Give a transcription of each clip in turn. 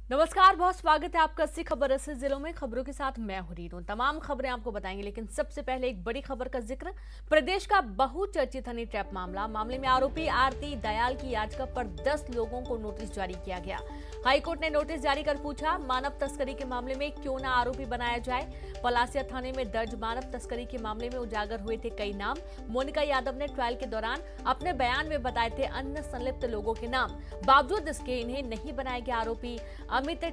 नमस्कार, बहुत स्वागत है आपका 80 खबर 80 जिलों में। खबरों के साथ मैं हूं रीनू। तमाम खबरें आपको बताएंगे, लेकिन सबसे पहले एक बड़ी खबर का जिक्र। प्रदेश का बहुचर्चित हनी ट्रैप मामले में आरोपी आरती दयाल की याचिका पर 10 लोगों को नोटिस जारी किया गया। हाईकोर्ट ने नोटिस जारी कर पूछा, मानव तस्करी के मामले में क्यों न आरोपी बनाया जाए। पलासिया थाने में दर्ज मानव तस्करी के मामले में उजागर हुए थे कई नाम। मोनिका यादव ने ट्रायल के दौरान अपने बयान में बताए थे अन्य संलिप्त लोगों के नाम। बावजूद इसके इन्हें नहीं बनाया गया आरोपी। अमित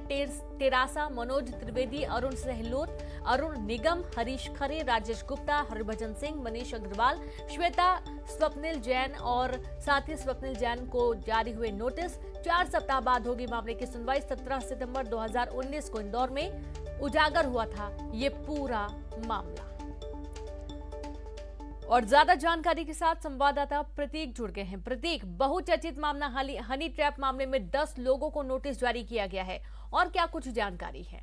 टेरासा, मनोज त्रिवेदी, अरुण सहलोत, अरुण निगम, हरीश खरे, राजेश गुप्ता, हरभजन सिंह, मनीष अग्रवाल, श्वेता, स्वप्निल जैन और साथी स्वप्निल जैन को जारी हुए नोटिस। 4 सप्ताह बाद होगी मामले की सुनवाई। 17 सितंबर 2019 को इंदौर में उजागर हुआ था ये पूरा मामला। और ज्यादा जानकारी के साथ संवाददाता प्रतीक जुड़ गए हैं। प्रतीक, बहुचर्चित मामला हनी ट्रैप मामले में 10 लोगों को नोटिस जारी किया गया है, और क्या कुछ जानकारी है?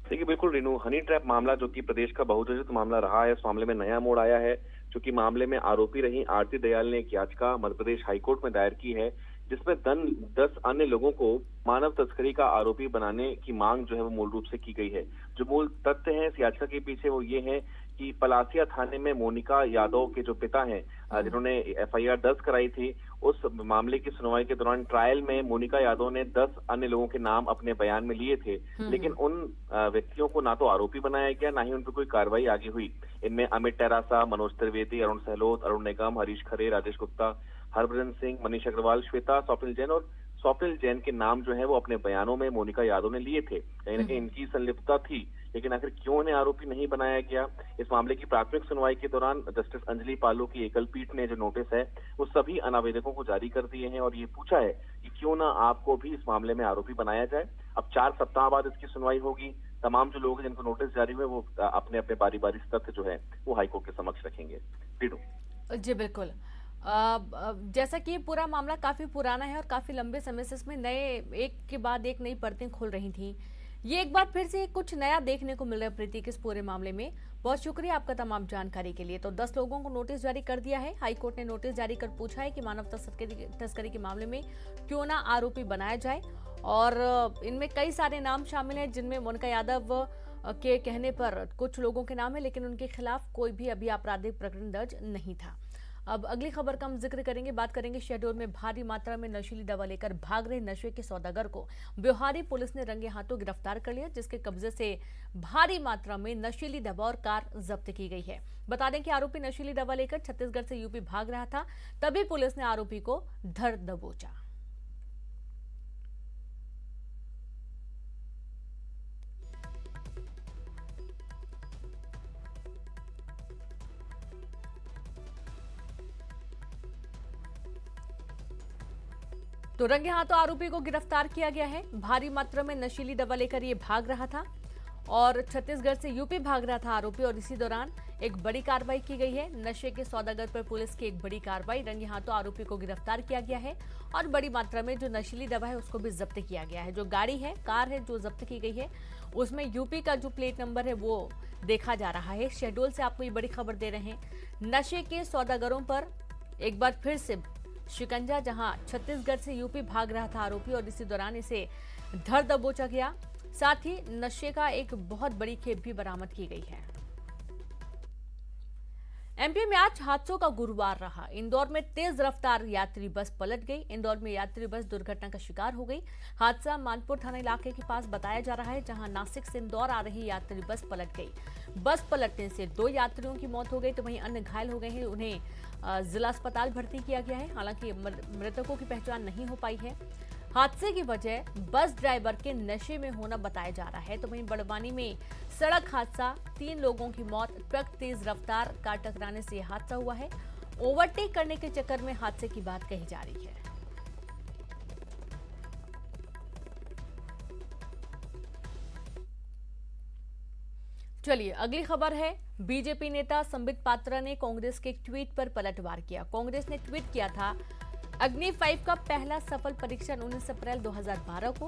देखिए, बिल्कुल रीनू, हनी ट्रैप मामला जो कि प्रदेश का बहुचर्चित मामला रहा है, इस मामले में नया मोड़ आया है। चूंकि मामले में आरोपी रही आरती दयाल ने एक याचिका मध्य प्रदेश हाईकोर्ट में दायर की है, जिसमें 10 अन्य लोगों को मानव तस्करी का आरोपी बनाने की मांग जो है वो मूल रूप से की गई है। जो मूल तथ्य है इस याचिका के पीछे वो ये है कि पलासिया थाने में मोनिका यादव के जो पिता हैं, जिन्होंने एफआईआर दर्ज कराई थी, उस मामले की सुनवाई के दौरान ट्रायल में मोनिका यादव ने 10 अन्य लोगों के नाम अपने बयान में लिए थे। लेकिन उन व्यक्तियों को ना तो आरोपी बनाया गया, ना ही उन पर कोई कार्रवाई आगे हुई। इनमें अमित टेरासा, मनोज त्रिवेदी, अरुण सहलोत, अरुण निगम, हरीश खरे, राजेश गुप्ता, हरभजन सिंह, मनीष अग्रवाल, श्वेता, स्वप्निल जैन के नाम जो है वो अपने बयानों में मोनिका यादव ने लिए थे। कहीं ना कहीं इनकी संलिप्तता थी, लेकिन आखिर क्यों इन्हें आरोपी नहीं बनाया गया? इस मामले की प्राथमिक सुनवाई के दौरान जस्टिस अंजलि पालो की एकल पीठ ने जो नोटिस है वो सभी अनावेदकों को जारी कर दिए हैं और ये पूछा है कि क्यों ना आपको भी इस मामले में आरोपी बनाया जाए। अब 4 सप्ताह बाद इसकी सुनवाई होगी। तमाम जो लोग जिनको नोटिस जारी हुए वो अपने अपने बारी बारी से तथ्य जो है वो हाईकोर्ट के समक्ष रखेंगे। जी बिल्कुल। जैसा कि पूरा मामला काफी पुराना है और काफी लंबे समय से इसमें नए एक के बाद एक नई परतें खुल रही थी। ये एक बार फिर से कुछ नया देखने को मिल रहा है प्रतीक इस पूरे मामले में। बहुत शुक्रिया आपका तमाम जानकारी के लिए। तो 10 लोगों को नोटिस जारी कर दिया है। हाईकोर्ट ने नोटिस जारी कर पूछा है कि मानव तस्करी के मामले में क्यों ना आरोपी बनाया जाए। और इनमें कई सारे नाम शामिल हैं, जिनमें मोनिका यादव के कहने पर कुछ लोगों के नाम है, लेकिन उनके खिलाफ कोई भी अभी आपराधिक प्रकरण दर्ज नहीं था। अब अगली खबर का हम जिक्र करेंगे। बात करेंगे शहडोल में भारी मात्रा में नशीली दवा लेकर भाग रहे नशे के सौदागर को ब्योहारी पुलिस ने रंगे हाथों गिरफ्तार कर लिया, जिसके कब्जे से भारी मात्रा में नशीली दवा और कार जब्त की गई है। बता दें कि आरोपी नशीली दवा लेकर छत्तीसगढ़ से यूपी भाग रहा था, तभी पुलिस ने आरोपी को धर दबोचा। तो रंगे हाथों आरोपी को गिरफ्तार किया गया है। भारी मात्रा में नशीली दवा लेकर ये भाग रहा था और छत्तीसगढ़ से यूपी भाग रहा था आरोपी, और इसी दौरान एक बड़ी कार्रवाई की गई है। नशे के सौदागर पर पुलिस की एक बड़ी कार्रवाई। रंगे हाथों आरोपी को गिरफ्तार किया गया है और बड़ी मात्रा में जो नशीली दवा है उसको भी जब्त किया गया है। जो गाड़ी है, कार है जो जब्त की गई है, उसमें यूपी का जो प्लेट नंबर है वो देखा जा रहा है। शहडोल से आपको ये बड़ी खबर दे रहे हैं। नशे के सौदागरों पर एक बार फिर से शिकंजा, जहां छत्तीसगढ़ से यूपी भाग रहा था आरोपी और इसी दौरान इसे धर दबोचा गया। साथ ही नशे का एक बहुत बड़ी खेप भी बरामद की गई है। एमपी में आज हादसों का गुरुवार रहा। इंदौर में तेज रफ्तार यात्री बस पलट गई। इंदौर में यात्री बस दुर्घटना का शिकार हो गई। हादसा मानपुर थाना इलाके के पास बताया जा रहा है, जहां नासिक से इंदौर आ रही यात्री बस पलट गई। बस पलटने से 2 यात्रियों की मौत हो गई, तो वहीं अन्य घायल हो गए हैं। उन्हें जिला अस्पताल भर्ती किया गया है। हालांकि मृतकों की पहचान नहीं हो पाई है। हादसे की वजह बस ड्राइवर के नशे में होना बताया जा रहा है। तो वहीं बड़वानी में सड़क हादसा, 3 लोगों की मौत। ट्रक तेज रफ्तार कार टकराने से यह हादसा हुआ है। ओवरटेक करने के चक्कर में हादसे की बात कही जा रही है। चलिए अगली खबर है। बीजेपी नेता संबित पात्रा ने कांग्रेस के एक ट्वीट पर पलटवार किया। कांग्रेस ने ट्वीट किया था, अग्नि 5 का पहला सफल परीक्षण 19 अप्रैल 2012 को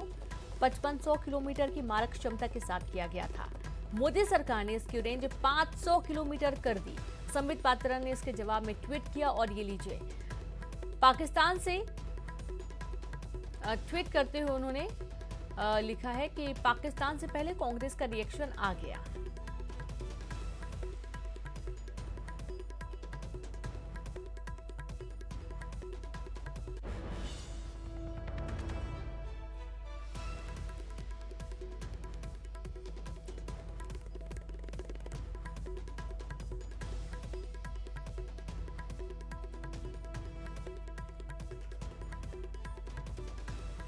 5500 किलोमीटर की मारक क्षमता के साथ किया गया था। मोदी सरकार ने इसकी रेंज 500 किलोमीटर कर दी। संबित पात्रा ने इसके जवाब में ट्वीट किया और ये लीजिए, पाकिस्तान से ट्वीट करते हुए उन्होंने लिखा है कि पाकिस्तान से पहले कांग्रेस का रिएक्शन आ गया।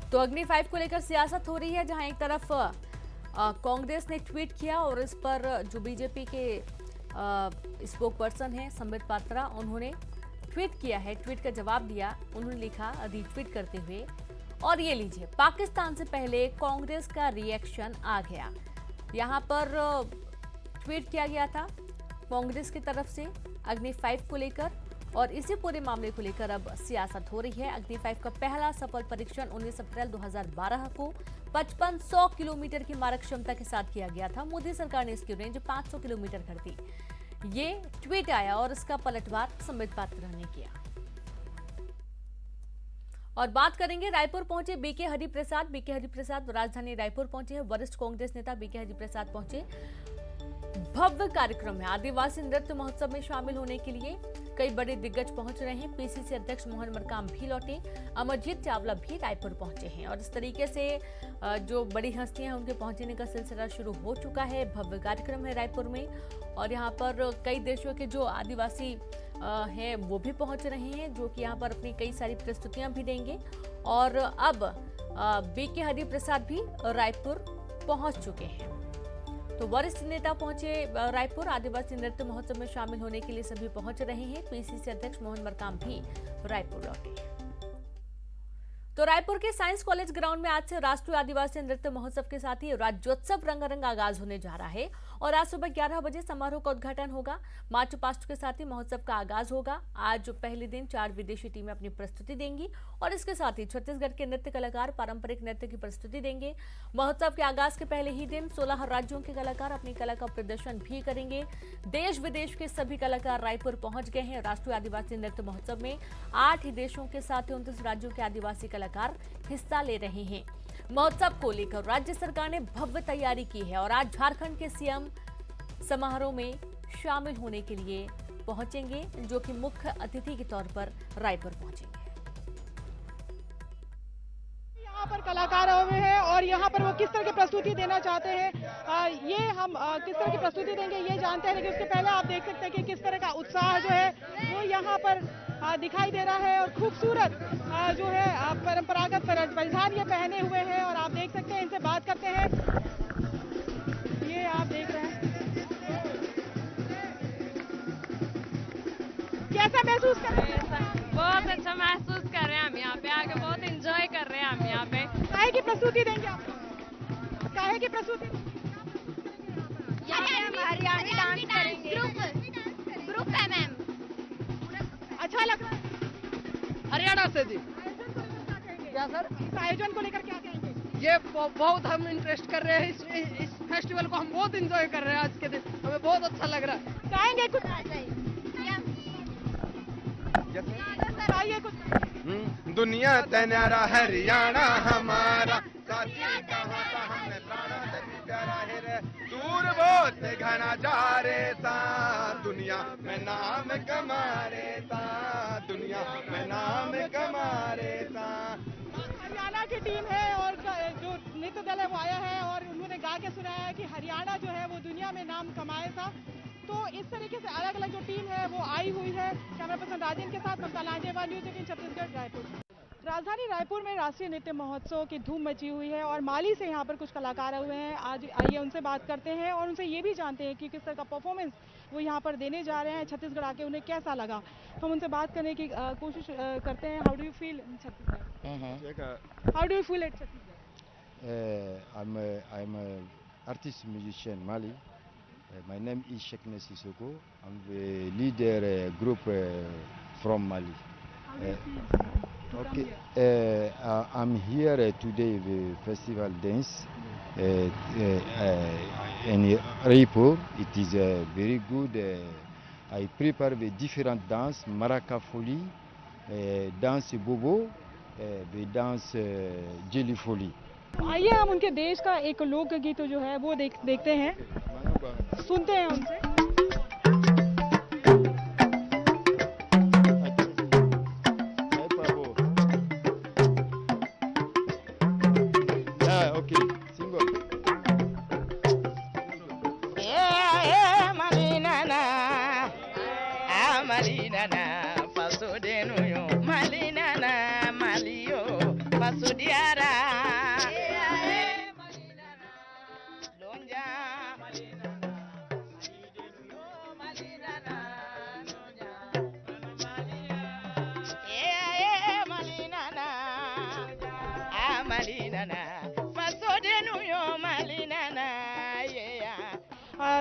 तो अग्नि 5 को लेकर सियासत हो रही है, जहां एक तरफ कांग्रेस ने ट्वीट किया और इस पर जो बीजेपी के स्पोक पर्सन हैं संबित पात्रा, उन्होंने ट्वीट किया है, ट्वीट का जवाब दिया। उन्होंने लिखा रीट्वीट करते हुए, और ये लीजिए, पाकिस्तान से पहले कांग्रेस का रिएक्शन आ गया। यहां पर ट्वीट किया गया था कांग्रेस की तरफ से अग्नि 5 को लेकर, और इसी पूरे मामले को लेकर अब सियासत हो रही है। अग्नि 5 का पहला सफल परीक्षण 19 अप्रैल 2012 को 5500 किलोमीटर की मारक क्षमता के साथ किया गया था। मोदी सरकार ने इसकी रेंज 500 किलोमीटर कर दी। ये ट्वीट आया और इसका पलटवार संबित पात्रा ने किया। और बात करेंगे, रायपुर पहुंचे बीके हरिप्रसाद। बीके हरिप्रसाद राजधानी रायपुर पहुंचे हैं। वरिष्ठ कांग्रेस नेता बीके हरिप्रसाद पहुंचे भव्य कार्यक्रम है। आदिवासी नृत्य महोत्सव में शामिल होने के लिए कई बड़े दिग्गज पहुंच रहे हैं। पीसीसी अध्यक्ष मोहन मरकाम भी लौटे, अमरजीत चावला भी रायपुर पहुंचे हैं, और इस तरीके से जो बड़ी हस्तियां हैं उनके पहुंचने का सिलसिला शुरू हो चुका है। भव्य कार्यक्रम है रायपुर में, और यहाँ पर कई देशों के जो आदिवासी हैं वो भी पहुंच रहे हैं, जो कि यहाँ पर अपनी कई सारी प्रस्तुतियां भी देंगे। और अब बीके हरिप्रसाद भी रायपुर पहुंच चुके हैं। तो वरिष्ठ नेता पहुंचे रायपुर। आदिवासी नृत्य महोत्सव में शामिल होने के लिए सभी पहुंच रहे हैं। पीसीसी अध्यक्ष मोहन मरकाम भी रायपुर लौटे। तो रायपुर के साइंस कॉलेज ग्राउंड में आज से राष्ट्रीय आदिवासी नृत्य महोत्सव के साथ ही राज्योत्सव रंगारंग आगाज होने जा रहा है, और आज सुबह 11 बजे समारोह का उद्घाटन होगा। मार्च पास्ट के साथ ही महोत्सव का आगाज होगा। आज पहले दिन 4 विदेशी टीमें अपनी प्रस्तुति देंगी, और इसके साथ ही छत्तीसगढ़ के नृत्य कलाकार पारंपरिक नृत्य की प्रस्तुति देंगे। महोत्सव के आगाज के पहले ही दिन 16 राज्यों के कलाकार अपनी कला का प्रदर्शन भी करेंगे। देश विदेश के सभी कलाकार रायपुर पहुंच गए हैं। राष्ट्रीय आदिवासी नृत्य महोत्सव में 8 ही देशों के साथ 29 राज्यों के आदिवासी कलाकार हिस्सा ले रहे हैं। महोत्सव को लेकर राज्य सरकार ने भव्य तैयारी की है, और आज झारखंड के सीएम समारोह में शामिल होने के लिए पहुंचेंगे, जो कि मुख्य अतिथि के तौर पर रायपुर पहुंचेंगे। यहाँ पर कलाकार आए हुए हैं, और यहाँ पर वो किस तरह की प्रस्तुति देना चाहते हैं, ये हम किस तरह की प्रस्तुति देंगे ये जानते हैं। लेकिन उसके पहले आप देख सकते हैं कि किस तरह का उत्साह जो है वो यहाँ पर दिखाई दे रहा है, और खूबसूरत जो है परंपरागत परिधान ये पहने हुए हैं। और आप देख सकते हैं, इनसे बात करते हैं। ये आप देख रहे हैं, कैसा महसूस कर रहे हैं? बहुत अच्छा महसूस कर रहे हैं हम यहाँ पे आके, बहुत एंजॉय कर रहे हैं हम यहाँ पे। काहे की प्रस्तुति देंगे आप? काहे की प्रस्तुति? यहाँ पे हम हरियाणवी डांस करेंगे। ग्रुप है मैम। अच्छा लग रहा है? हरियाणा से जी। क्या सर? इस आयोजन को लेकर क्या कहेंगे? ये बहुत हम इंटरेस्ट कर रहे हैं इस फेस्टिवल को, हम बहुत एंजॉय कर रहे हैं आज के दिन, हमें बहुत अच्छा लग रहा है। गाएंगे कुछ? आइए कुछ। दुनिया तनारा हरियाणा हमारा, साथी कहाँ था हमने प्राणा दरी प्यारा है रे, दूर बहुत घना जा रे सा, दुनिया में नाम कमा रे सा, दुनिया में नाम कमा रे सा। हरियाणा की टीम है, और जो नृत्य दल है वो आया है, और उन्होंने गा के सुनाया है कि हरियाणा जो है वो दुनिया में नाम कमाए था। तो इस तरीके से अलग अलग जो टीम है वो आई हुई है। कैमरा पर्सन राजेंद्र के साथ ममता लांजेवाल, न्यूज़ 18 छत्तीसगढ़, रायपुर। राजधानी रायपुर में राष्ट्रीय नृत्य महोत्सव की धूम मची हुई है, और माली से यहाँ पर कुछ कलाकार आए हुए हैं। आज आइए उनसे बात करते हैं, और उनसे ये भी जानते हैं कि किस तरह का परफॉर्मेंस वो यहाँ पर देने जा रहे हैं। छत्तीसगढ़ आके उन्हें कैसा लगा, हम उनसे बात करने की कोशिश करते हैं। How do you feel in Chhattisgarh? How do you feel at Chhattisgarh? I'm a artist musician Mali. My name is Shekne Sissoko. I'm the leader group from Mali. Okay. I'm here today the festival dance in Raipur. It is very good. I prepare the different dance, Maraca Folie, dance Bobo, the dance Jelly Folie. आइए हम उनके देश का एक लोकगीत जो है वो देखते हैं, सुनते हैं उनसे।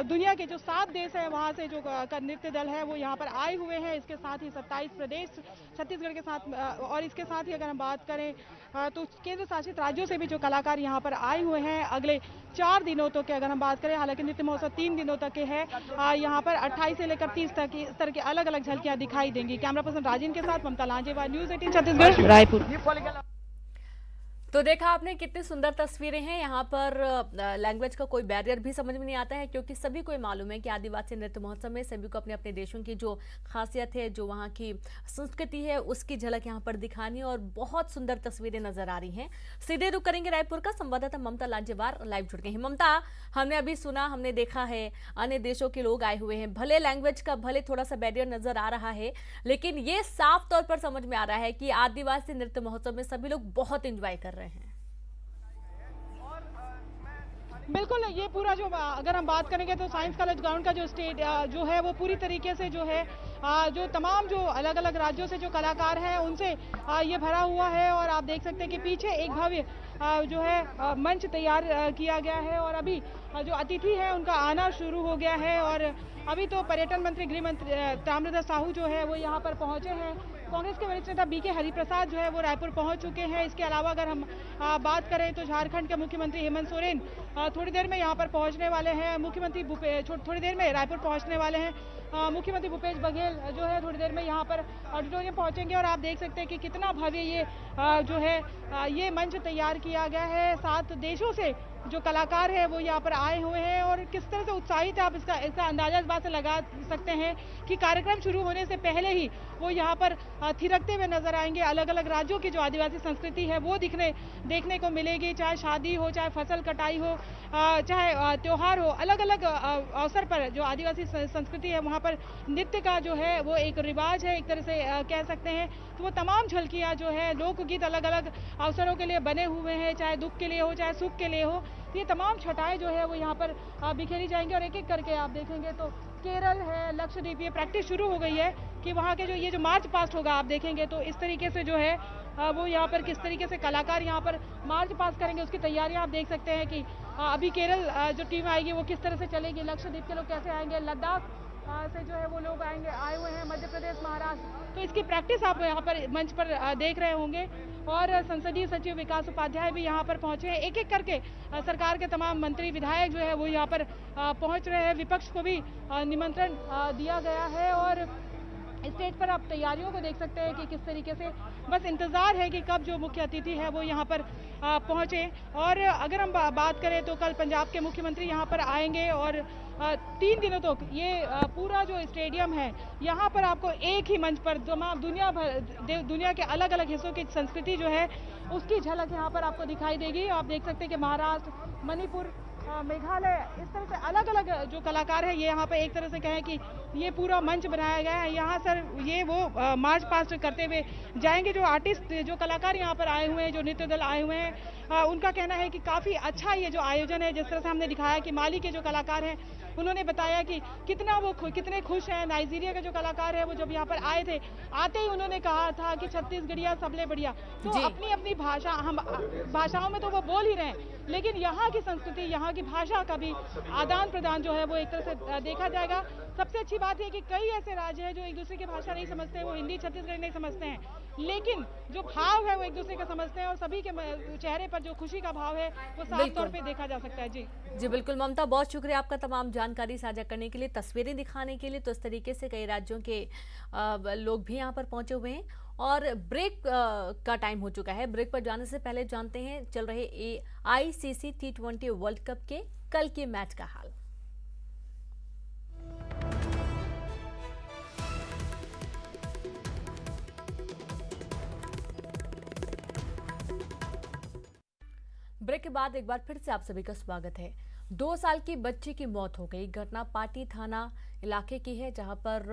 दुनिया के जो 7 देश हैं वहाँ से जो नृत्य दल है वो यहाँ पर आए हुए हैं। इसके साथ ही 27 प्रदेश छत्तीसगढ़ के साथ और इसके साथ ही अगर हम बात करें तो केंद्र शासित राज्यों से भी जो कलाकार यहाँ पर आए हुए हैं अगले 4 दिनों तक के अगर हम बात करें, हालांकि नृत्य महोत्सव 3 दिनों तक के है। यहाँ पर 28 से लेकर 30 तक इस तरह के अलग अलग झलकियाँ दिखाई देंगी। कैमरा पर्सन राजीन के साथ ममता लांजेवाल, न्यूज़ 18 छत्तीसगढ़, रायपुर। तो देखा आपने कितनी सुंदर तस्वीरें हैं। यहाँ पर लैंग्वेज का कोई बैरियर भी समझ में नहीं आता है, क्योंकि सभी को मालूम है कि आदिवासी नृत्य महोत्सव में सभी को अपने अपने देशों की जो खासियत है, जो वहाँ की संस्कृति है, उसकी झलक यहाँ पर दिखानी और बहुत सुंदर तस्वीरें नजर आ रही हैं। सीधे रुक करेंगे रायपुर का, संवाददाता ममता लांजेवाल लाइव जुड़ गए हैं। ममता, हमने अभी सुना, हमने देखा है अन्य देशों के लोग आए हुए हैं, भले लैंग्वेज का भले थोड़ा सा बैरियर नजर आ रहा है, लेकिन ये साफ तौर पर समझ में आ रहा है कि आदिवासी नृत्य महोत्सव में सभी लोग बहुत एंजॉय कर रहे हैं। बिल्कुल, ये पूरा जो अगर हम बात करेंगे तो साइंस कॉलेज ग्राउंड का जो स्टेज जो है वो पूरी तरीके से जो है जो तमाम जो अलग अलग राज्यों से जो कलाकार हैं उनसे ये भरा हुआ है। और आप देख सकते हैं कि पीछे एक भव्य जो है मंच तैयार किया गया है और अभी जो अतिथि है उनका आना शुरू हो गया है। और अभी तो पर्यटन मंत्री, गृह मंत्री ताम्रध्वज साहू जो है वो यहाँ पर पहुंचे हैं। कांग्रेस के वरिष्ठ नेता बीके हरिप्रसाद जो है वो रायपुर पहुंच चुके हैं। इसके अलावा अगर हम बात करें तो झारखंड के मुख्यमंत्री हेमंत सोरेन थोड़ी देर में यहाँ पर पहुंचने वाले हैं। मुख्यमंत्री थोड़ी देर में रायपुर पहुंचने वाले हैं। मुख्यमंत्री भूपेश बघेल जो है थोड़ी देर में यहाँ पर ऑडिटोरियम पहुंचेंगे। और आप देख सकते हैं कि कितना भव्य ये जो है ये मंच तैयार किया गया है। 7 देशों से जो कलाकार है वो यहाँ पर आए हुए हैं और किस तरह से उत्साहित है आप इसका अंदाजा इस बात से लगा सकते हैं कि कार्यक्रम शुरू होने से पहले ही वो यहाँ पर थिरकते हुए नजर आएंगे। अलग अलग राज्यों की जो आदिवासी संस्कृति है वो देखने को मिलेगी, चाहे शादी हो, चाहे फसल कटाई हो, चाहे त्योहार हो। अलग अलग अवसर पर जो आदिवासी संस्कृति है वहाँ पर नृत्य का जो है वो एक रिवाज है, एक तरह से कह सकते हैं। तो वो तमाम झलकियाँ जो है लोकगीत अलग अलग अवसरों के लिए बने हुए हैं, चाहे दुख के लिए हो, चाहे सुख के लिए हो। ये तमाम छटाएं जो है वो यहाँ पर बिखेरी जाएंगी और एक एक करके आप देखेंगे तो केरल है, लक्षद्वीप, ये प्रैक्टिस शुरू हो गई है कि वहाँ के जो मार्च पास्ट होगा आप देखेंगे तो इस तरीके से जो है वो यहाँ पर किस तरीके से कलाकार यहाँ पर मार्च पास करेंगे, उसकी तैयारियां आप देख सकते हैं कि अभी केरल जो टीम आएगी वो किस तरह से चलेगी, लक्षद्वीप के लोग कैसे आएंगे, लद्दाख से जो है वो लोग आए हुए हैं, मध्य प्रदेश, महाराष्ट्र। तो इसकी प्रैक्टिस आप यहाँ पर मंच पर देख रहे होंगे। और संसदीय सचिव विकास उपाध्याय भी यहाँ पर पहुंचे हैं। एक एक करके सरकार के तमाम मंत्री, विधायक जो है वो यहाँ पर पहुंच रहे हैं। विपक्ष को भी निमंत्रण दिया गया है और स्टेज पर आप तैयारियों को देख सकते हैं कि किस तरीके से बस इंतजार है कि कब जो मुख्य अतिथि है वो यहाँ पर पहुंचे। और अगर हम बात करें तो कल पंजाब के मुख्यमंत्री यहाँ पर आएंगे और 3 दिनों तक ये पूरा जो स्टेडियम है यहाँ पर आपको एक ही मंच पर तमाम दुनिया के अलग अलग हिस्सों की संस्कृति जो है उसकी झलक यहाँ पर आपको दिखाई देगी। आप देख सकते हैं कि महाराष्ट्र, मणिपुर, मेघालय, इस तरह से अलग अलग जो कलाकार है ये यहाँ पे एक तरह से कहें कि ये पूरा मंच बनाया गया है। यहाँ सर ये वो मार्च पास्ट करते हुए जाएंगे। जो आर्टिस्ट, जो कलाकार यहाँ पर आए हुए हैं, जो नृत्य दल आए हुए हैं, उनका कहना है कि काफ़ी अच्छा ये जो आयोजन है, जिस तरह से हमने दिखाया कि माली के जो कलाकार हैं उन्होंने बताया कि कितने खुश हैं। नाइजीरिया के जो कलाकार है वो जब यहाँ पर आए थे, आते ही उन्होंने कहा था कि छत्तीसगढ़िया सबले बढ़िया। तो अपनी अपनी भाषा, हम भाषाओं में तो वो बोल ही रहे हैं, लेकिन यहाँ की संस्कृति, यहाँ की भाषा का भी आदान प्रदान जो है वो एक तरह से देखा जाएगा। सबसे अच्छी बात है कि कई ऐसे राज्य हैं जो एक दूसरे की भाषा नहीं समझते हैं, वो हिंदी छत्तीसगढ़ी नहीं समझते हैं, लेकिन जो भाव है वो एक दूसरे का समझते हैं और सभी के चेहरे पर जो खुशी का भाव है वो साफ तौर पे देखा जा सकता है। जी बिल्कुल ममता, बहुत शुक्रिया आपका तमाम जानकारी साझा करने के लिए, तस्वीरें दिखाने के लिए। तो इस तरीके से कई राज्यों के लोग भी यहाँ पर पहुंचे हुए हैं और ब्रेक का टाइम हो चुका है। ब्रेक पर जाने से पहले जानते हैं चल रहे आईसीसी T20 वर्ल्ड कप के कल के मैच का हाल। ब्रेक के बाद एक बार फिर से आप सभी का स्वागत है। 2 साल की बच्ची की मौत हो गई। घटना पाटी थाना इलाके की है, जहां पर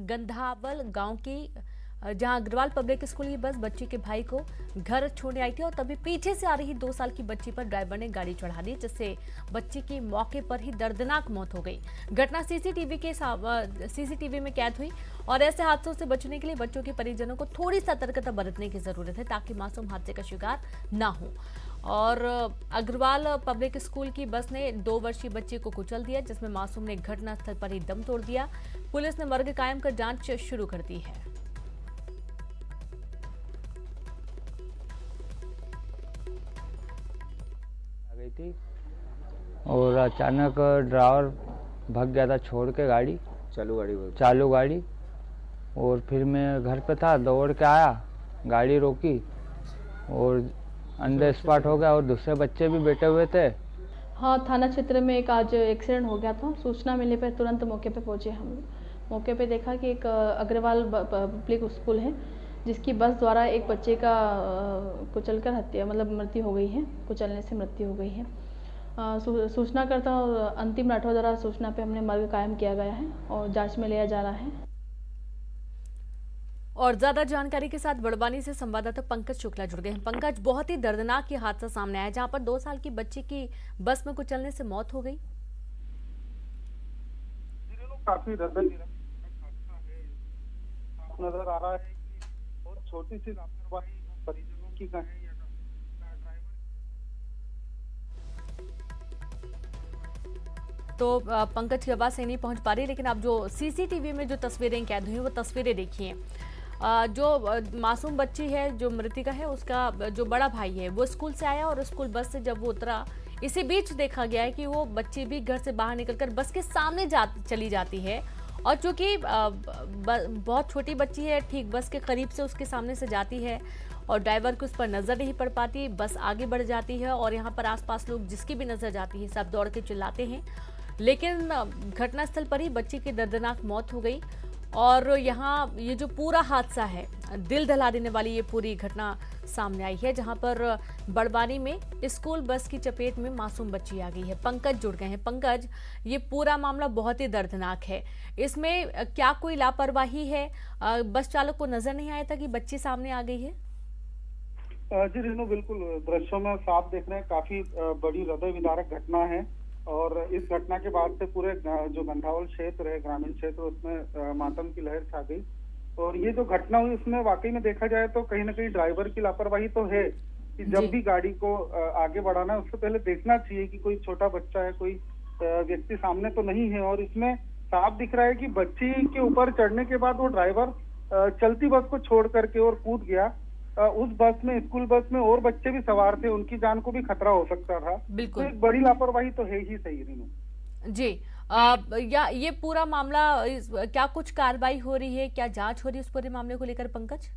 गंधावल गांव की जहां अग्रवाल पब्लिक स्कूल की बस बच्ची के भाई को घर छोड़ने आई थी और तभी पीछे से आ रही 2 साल की बच्ची पर ड्राइवर ने गाड़ी चढ़ा दी, जिससे बच्ची की मौके पर ही दर्दनाक मौत हो गई। घटना सीसीटीवी में कैद हुई और ऐसे हादसों से बचने के लिए बच्चों के परिजनों को थोड़ी सतर्कता बरतने की जरूरत है, ताकि मासूम हादसे का शिकार न हो। और अग्रवाल पब्लिक स्कूल की बस ने 2 वर्षीय बच्ची को कुचल दिया, जिसमें मासूम ने घटनास्थल पर ही दम तोड़ दिया। पुलिस ने मर्ग कायम कर जांच शुरू कर दी है। गई थी और अचानक ड्राइवर भाग गया था, छोड़ के गाड़ी चालू गाड़ी। और फिर मैं घर पे था, दौड़ के आया, गाड़ी रोकी और अंडर स्पॉट हो गया और दूसरे बच्चे भी बैठे हुए थे। हाँ, थाना क्षेत्र में एक आज एक्सीडेंट हो गया था। सूचना मिलने पर तुरंत मौके पे पहुंचे हम। मौके पे देखा कि एक अग्रवाल पब्लिक स्कूल है, जिसकी बस द्वारा एक बच्चे का कुचलकर हत्या मृत्यु हो गई है, कुचलने से मृत्यु हो गई है। सूचना करता और अंतिम राठौर द्वारा सूचना पे हमने मर्ग कायम किया गया है और जांच में लिया जा रहा है। और ज्यादा जानकारी के साथ बड़वानी से संवाददाता पंकज शुक्ला जुड़ गए हैं। पंकज, बहुत ही दर्दनाक ये हादसा सामने आया, जहां पर 2 साल की बच्ची की बस में कुचलने से मौत हो गई। काफी दर्दनाक नजर आ रहा है। बहुत छोटी सी लापरवाही परिजनों की कहें या तो पंकज की आवाज सही नहीं पहुंच पा रही, लेकिन आप जो सीसीटीवी में जो तस्वीरें कैद हुई वो तस्वीरें देखिए। जो मासूम बच्ची है, जो मृतिका है, उसका जो बड़ा भाई है वो स्कूल से आया और स्कूल बस से जब वो उतरा, इसी बीच देखा गया है कि वो बच्ची भी घर से बाहर निकलकर बस के सामने चली जाती है। और चूंकि बहुत छोटी बच्ची है, ठीक बस के करीब से उसके सामने से जाती है और ड्राइवर को उस पर नजर नहीं पड़ पाती। बस आगे बढ़ जाती है और यहाँ पर आसपास लोग जिसकी भी नजर जाती है सब दौड़ के चिल्लाते हैं, लेकिन घटनास्थल पर ही बच्ची की दर्दनाक मौत हो गई। और यहाँ ये जो पूरा हादसा है, दिल दहला देने वाली ये पूरी घटना सामने आई है, जहां पर बड़वानी में स्कूल बस की चपेट में मासूम बच्ची आ गई है। पंकज जुड़ गए हैं। पंकज, ये पूरा मामला बहुत ही दर्दनाक है। इसमें क्या कोई लापरवाही है? बस चालक को नजर नहीं आया था कि बच्ची सामने आ गई है? जी रेनू, बिल्कुल दृश्यों में साफ देख रहे हैं, काफी बड़ी हृदय विदारक घटना है। और इस घटना के बाद से पूरे जो गंधावल क्षेत्र है, ग्रामीण क्षेत्र, उसमें मातम की लहर छा गई। और ये जो घटना हुई उसमें वाकई में देखा जाए तो कहीं ना कहीं ड्राइवर की लापरवाही तो है कि जब भी गाड़ी को आगे बढ़ाना है उससे पहले देखना चाहिए कि कोई छोटा बच्चा है, कोई व्यक्ति सामने तो नहीं है। और इसमें साफ दिख रहा है कि बच्ची के ऊपर चढ़ने के बाद वो ड्राइवर चलती बस को छोड़ करके और कूद गया। उस बस में, स्कूल बस में और बच्चे भी सवार थे, उनकी जान को भी खतरा हो सकता था। बिल्कुल, तो एक बड़ी लापरवाही तो है ही सही रेनू जी। या ये पूरा मामला, क्या कुछ कार्रवाई हो रही है, क्या जांच हो रही है उस पूरे मामले को लेकर पंकज?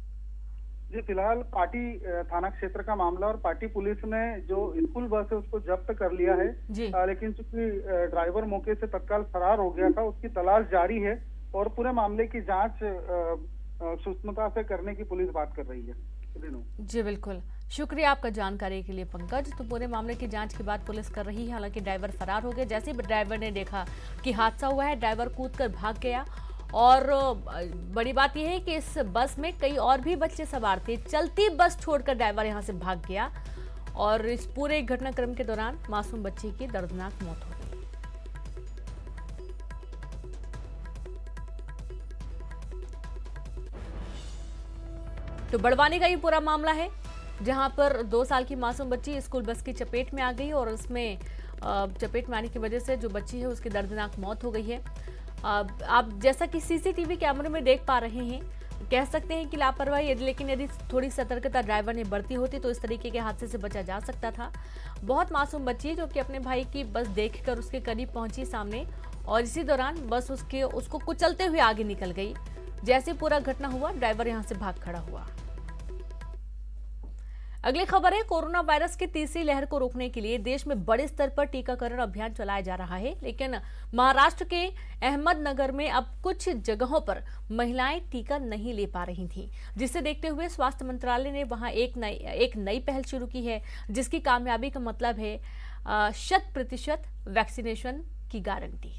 जी, फिलहाल पाटी थाना क्षेत्र का मामला और पाटी पुलिस ने जो स्कूल बस है उसको जब्त कर लिया है। लेकिन चूंकि ड्राइवर मौके से तत्काल फरार हो गया था, उसकी तलाश जारी है और पूरे मामले की जांच सूक्ष्मता से करने की पुलिस बात कर रही है। जी बिल्कुल, शुक्रिया आपका जानकारी के लिए पंकज। तो पूरे मामले की जांच के बाद पुलिस कर रही है। हालांकि ड्राइवर फरार हो गया। जैसे ही ड्राइवर ने देखा कि हादसा हुआ है, ड्राइवर कूदकर भाग गया। और बड़ी बात यह है कि इस बस में कई और भी बच्चे सवार थे। चलती बस छोड़कर ड्राइवर यहां से भाग गया और इस पूरे घटनाक्रम के दौरान मासूम बच्ची की दर्दनाक मौत हो गई। तो बड़वानी का ये पूरा मामला है, जहां पर 2 साल की मासूम बच्ची स्कूल बस की चपेट में आ गई और उसमें चपेट में आने की वजह से जो बच्ची है उसकी दर्दनाक मौत हो गई है। आप जैसा कि सीसीटीवी कैमरे में देख पा रहे हैं, कह सकते हैं कि लापरवाही, लेकिन यदि थोड़ी सतर्कता ड्राइवर ने बरती होती तो इस तरीके के हादसे से बचा जा सकता था। बहुत मासूम बच्ची जो कि अपने भाई की बस देखकर उसके करीब पहुंची सामने, और इसी दौरान बस उसको कुचलते हुए आगे निकल गई। जैसे पूरा घटना हुआ, ड्राइवर यहां से भाग खड़ा हुआ। अगली खबर है, कोरोना वायरस की तीसरी लहर को रोकने के लिए देश में बड़े स्तर पर टीकाकरण अभियान चलाया जा रहा है, लेकिन महाराष्ट्र के अहमदनगर में अब कुछ जगहों पर महिलाएं टीका नहीं ले पा रही थीं, जिसे देखते हुए स्वास्थ्य मंत्रालय ने वहां एक नई पहल शुरू की है, जिसकी कामयाबी का मतलब है 100% वैक्सीनेशन की गारंटी।